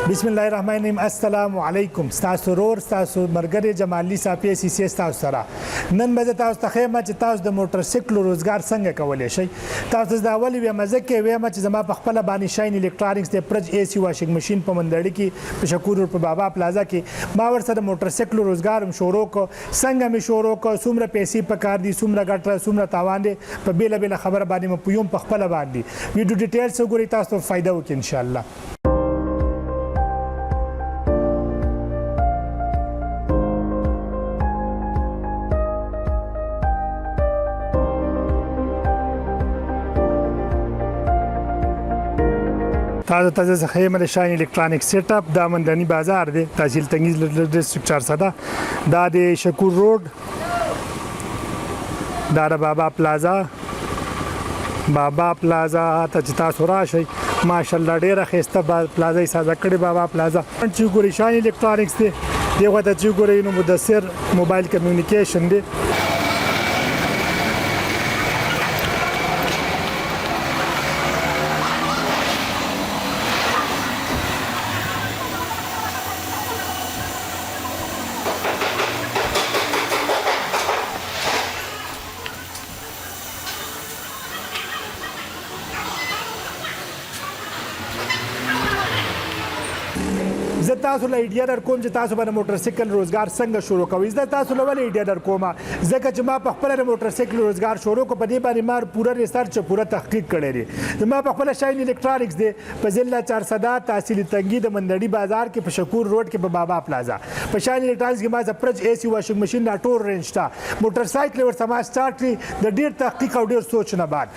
بسم الله الرحمن الرحیم. السلام علیکم. تاسو رور تاسو مرګری جمالي صافي سي سي تاسو سره نن به تاسو ته خیمه چې تاسو د موټر سایکل روزګار څنګه کولای شئ. تاسو د اول وی مزه کې وی چې زما په خپل باندې شاین الکترونکس د پرج اي سي واشنګ ماشين په مندړی کې په شکور په بابا پلازا کې ما ور سره موټر سایکل روزګار هم شروع کو څنګه می شروع کو څومره پیسې په کار دي څومره ګټه څومره تاوان دي په بیل بیل خبره باندې م پيوم په خپل باندې ویډیو ډیټیلز وګورئ تاسو فائدہ وکړي ان شاء الله. تاسو ته خیمه د شاین الکترونکس سیټ اپ د مندنی بازار دی تحصیل تنگیز ډسټریکټ 400 دا د شکور روډ دا د بابا پلازا ته چې تاسو راشئ ماشاءالله ډیره ښایسته پلازا یې سازه کړې بابا پلازا چې ګورئ شاین الکترونکس دی دغه ته چې ګورئ نو مدثر موبایل کمیونیکیشن دی. زه تاسو له ایډیا در کوم چې تاسو باندې موټر سایکل روزګار څنګه شروع کوئ. زه تاسو له ول ایډیا در کوم ځکه چې ما په خپل موټر سایکل روزګار شروع کو په دې باندې ما پوره ریسرچ پوره تحقیق کړی دی. ما په خپل شاین الکترونکس دی په ضلع 400 تحصیل تنگی د مندړی بازار کې په شکور روډ کې په بابا پلازا په شاین الکترونکس کې ما پرج اي سي واشنګ ماشين لا ټور رینج تا موټر سایکل ور سما سٹارټ کړی د ډیر تحقیق او ډیر سوچ نه بعد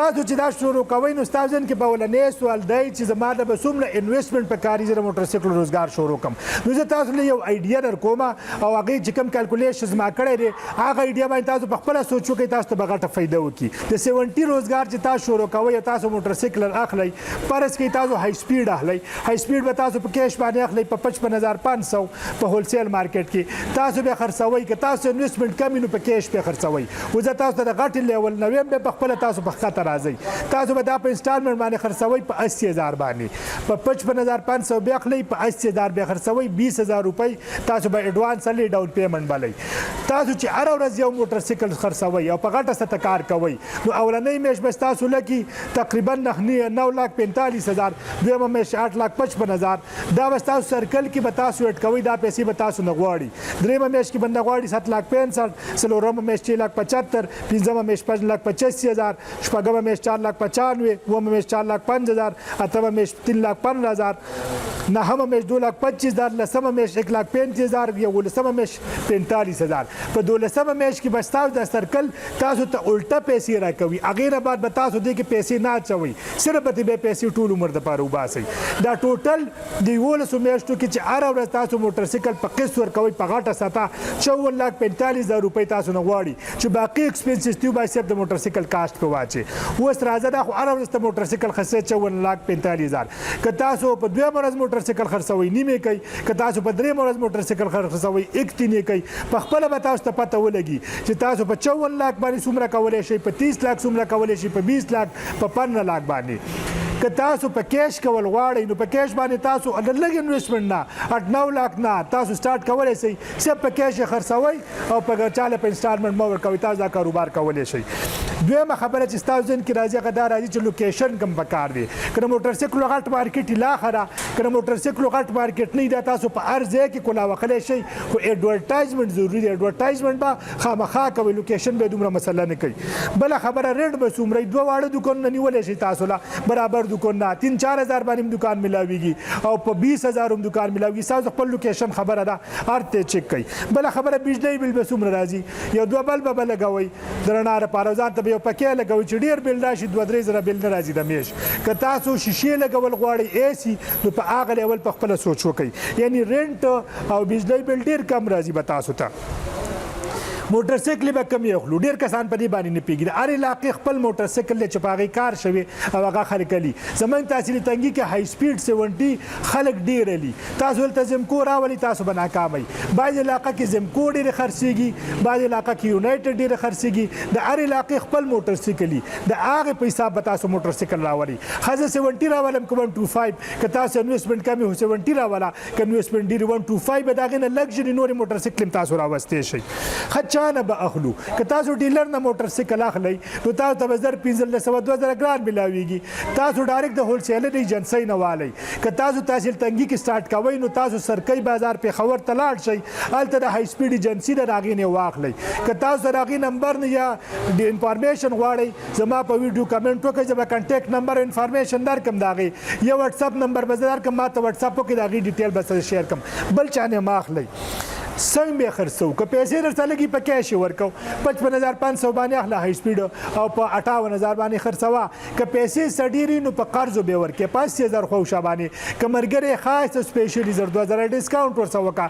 تاسو چې دا شروع کوئ نو تاسو کې په ولنې سوال دی چې زما د بسومله انویسټمنټ په کاری زره موټر سایکل روزګار شروع کوم. نو زه تاسو له یو ایډیا در کوم او هغه چې کوم کیلکولیشنز ما کړی دی هغه ایډیا باندې تاسو په خپل سوچو کې تاسو ته بغټه فائدہ وکړي. د 70 روزګار چې تاسو شروع کوئ تاسو موټر سایکل اخلي پرس کې تاسو های سپیډ اخلي های سپیډ به تاسو په کیش باندې اخلي په 55500 په هولسیل مارکیټ کې تاسو به خرڅوي که تاسو انویسټمنټ کم نو په کیش په خرڅوي او زه تاسو ته د غټ لیول نویم به خپل تاسو په خطر راځي تاسو به دا په انسټالمنټ باندې خرڅوي په 80000 باندې په 55500 به اخلي په 80000 به خرڅوي 20000 روپۍ تاسو به ایڈوانس لې ډاون پیمنٹ بلای. تاسو چې هر ورځ یو موټر سایکل خرڅوي او په غټه ست کار کوي نو اولنۍ میش بس تاسو لکی تقریبا 9,45,000 دویمه میش 8,55,000 دا بس تاسو سرکل کې به تاسو اټ کوي دا پیسې به تاسو نه غواړي. دریمه میش کې بنده غواړي 7,65,000 سلورمه میش 6,75,000 پنځمه میش 5,85,000 شپږمه میش 4,95,000 اومه میش 4,05,000 اتمه میش 3,15,000 نهمه میش 2,25,000 لسمه میش 1,35,000 یولسمه میش 45,000 په دولسمه میش کې بس تاسو د سرکل تاسو ته الټا پیسې راکوي هغه نه بعد به تاسو دې کې پیسې نه اچوي صرف به پیسې ټول عمر د پاره وباسي. دا ټوټل د یولسو میاشتو کې چې هر ورځ تاسو موټر سایکل په قسط ورکوي په غاټه ساته 54,45,000 روپۍ تاسو نه غواړي چې باقي ایکسپنسز تیو بای سیب د موټر سایکل کاست په واچي اوس راځه دا خو هر ورځ د موټر سایکل خرڅه 54,45,000 که تاسو په دوه ورځ موټر سایکل خرڅوي نیمه کوي که تاسو په درې ورځ موټر سایکل خرڅوي 1 کوي په خپل به تاسو ته پته ولګي چې تاسو په 54 लाख باندې څومره کولای شئ په 30 लाख څومره کولای شئ په 20 लाख په 15 लाख باندې. که تاسو په کیش کول غواړئ نو په کیش باندې تاسو لږ انویسټمنټ نه 8-9 लाख نه تاسو سٹارټ کولای شئ صرف په کیش خرڅوي او په چاله په انسټالمنټ مو ورکوي تاسو دا کاروبار کولای شئ. دویمه خبره چې تاسو ځین کې راځي غدا راځي چې لوکیشن کم پکار دی کنه موټر سایکل غټ مارکیټ لا خره کنه موټر سایکل غټ مارکیټ نه دا تاسو په ارزه کې کولا وکړئ شي خو ایڈورټایزمنټ ضروری دی. ایڈورټایزمنټ با خامخا کوي لوکیشن به دومره مسله نه کوي. بل خبره ریټ به څومره دوه واړه دکان نه نیولې شي تاسو لا برابر دکان نه 3-4 باندې دکان ملاويږي او په 20,000 هم دکان ملاويږي تاسو خپل لوکیشن خبره ده ارته چک کوي. بل خبره بجلی بل به څومره راځي یو دوه بل به لګوي درنه لپاره ځان ته یو پکې لګوي چې ډیر بل راشي 2-3 زره بل نه راځي د میش که تاسو شیشې لګول غواړئ ایسی نو په هغه لیول په خپل سوچ وکړئ یعنی رینټ او بجلی بل ډیر کم راځي به تاسو ته. موټر سایکل به کم یو خلو ډیر کسان په دې باندې نه پیږي هر علاقې خپل موټر سایکل له چپاغي کار شوی او هغه خلک لي زمونږ تحصیل تنګي کې های سپیډ 70 خلک ډیر لي تاسو ولته زمکو راولي تاسو به ناکامئ بعض علاقه کې زمکو ډیر خرڅيږي بعض علاقه کې یونایټډ ډیر خرڅيږي د هر علاقې خپل موټر سایکل د هغه په حساب به تاسو موټر سایکل راولي خزه 70 راولم کوم 25 که تاسو انویسټمنټ کمی هو 70 راولا که انویسټمنټ ډیر 125 به داغه نه لګژري نور موټر سایکل تاسو راوستي شي خچانه به اخلو که تاسو ډیلر نه موټر سایکل اخلي نو تاسو ته 1500 ګران ملاويږي تاسو ډایرکټ د هول سیلر ایجنسی نه والی که تاسو تحصیل تنګي کې سٹارټ کوئ نو تاسو سرکۍ بازار په خبر تلاړ شي الته د های سپیډ ایجنسی نه راغی نه واخلي که تاسو راغی نمبر نه یا د انفارمیشن غواړئ زما په ویډیو کمنټ وکړئ چې به کانټیکټ نمبر انفارمیشن درکم داغي یا واتس اپ نمبر به درکم ما ته واتس اپ کې داغي ډیټیل به سره شیر کوم بل چانه ماخلي څنګه به خرڅو که پیسې درته لګي په کیش ورکو 55500 باندې اخلا های سپیډ او په 58000 باندې خرڅوا که پیسې سډيري نو په قرض به ورکې 5000 خو شابانه کمرګره خاص سپیشلی زر 2000 ډیسکاونټ ورسوکا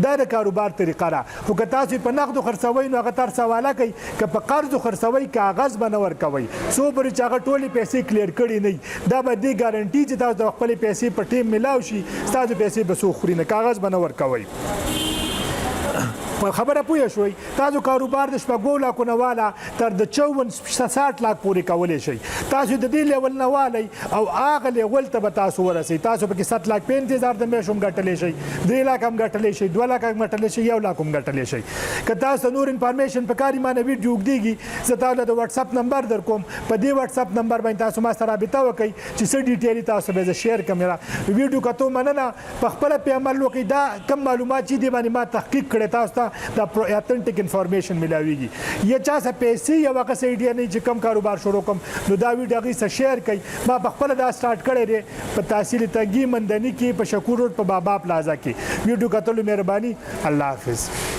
دا د کاروبار طریقه را خو که تاسو په نقد خرڅوي نو هغه تر سواله کوي که په قرض خرڅوي کاغذ بنور کوي سو پر چې هغه ټولي پیسې کلیر کړي نه دا به دې ګارانټي چې تاسو خپل پیسې په ټیم ملاوي شي تاسو پیسې به سو خوري نه کاغذ بنور کوي خبره پوه شوي تاسو کاروبار د شپږو لاکو نه والا تر د 60 لاک پورې کولای شي تاسو د دې لیول نه والی او هغه لیول ته به تاسو ورسئ تاسو پکې 7 لاک 35000 د میاشت هم ګټلی شئ 3 لاک هم ګټلی شئ 2 لاک هم ګټلی شئ 1 لاک هم ګټلی شئ که تاسو نور انفارمیشن پکاري مانه ویډیو وګدیږي زه تاسو د واتس اپ نمبر در کوم په دې واتس اپ نمبر باندې تاسو ما سره رابطه وکړئ چې څه ډیټیل تاسو به شیر کوم ویډیو کتو مننه په خپل په عمل وکړئ دا کم معلومات چې دی باندې ما تحقیق کړی تاسو ته د اتنټیک انفارمیشن ملاويږي یا چا څه پیسې یا واقع سې ایډیا نه چې کم کاروبار شروع کوم نو دا ویډیو غي سره شیر کړئ ما په خپل دا سٹارټ کړی دی په تحصیل تنګي مندني کې په شکور روډ په بابا پلازا کې ویډیو کتلو مهرباني الله حافظ